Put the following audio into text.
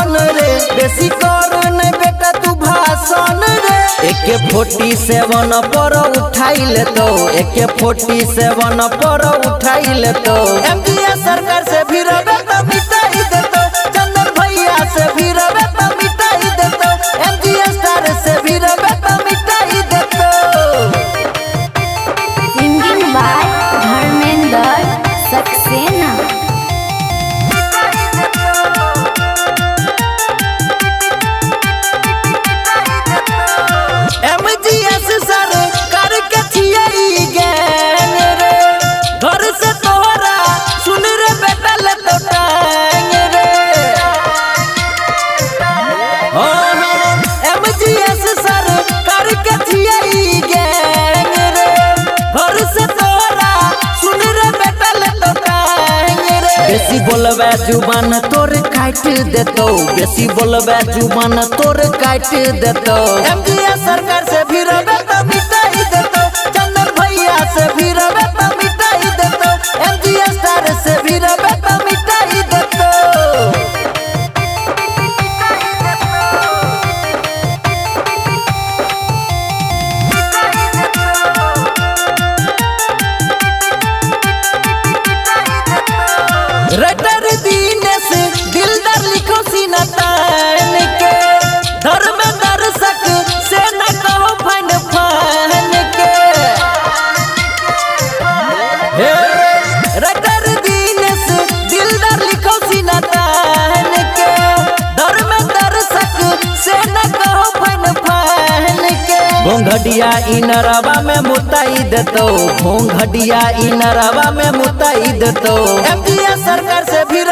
शासन रे, बेसी कर नहीं बेटा तू भाषण रे। AK-47 पर उठाई ले तो, AK-47 पर उठाई ले तो। MGS सरकार से भी रबे तो मिटाई दे तो, चंदन भैया से भी रबे तो मिटाई दे तो, MGS स्टार से भी रबे तो मिटाई दे तो। Singing by Dharmendra Saxena. MGS सरकार के छियई गैंग रे, घर से तोहरा सुन रे बेटा ले तो टांग रे। MGS सरकार के छियई गैंग रे, घर से तोहरा सुन रे बेटा ले तो टांग रे। बेसी बोलबे जुबान तोर काट देतो, बेसी बोलबे जुबान तोर काट देतो। MGS सरकार से भी रबे तो मिटाई देतो, चंदन भैया से भी रबे तो मिटाई देतो, MGS स्टार से भी रबे तो मिटाई देतो। रटर दीनेश दिलदार लिखो सीना तान के, धर्म दर्शक से न कहो फन फन के। रटर दीनेश दिलदार लिखो सीना तान के, धर्म दर्शक से न कहो फन फन के। घोंघडिया इनरवा में मुताई देतो, घोंघडिया इनरवा में मुताई देतो। MGS सरकार से भी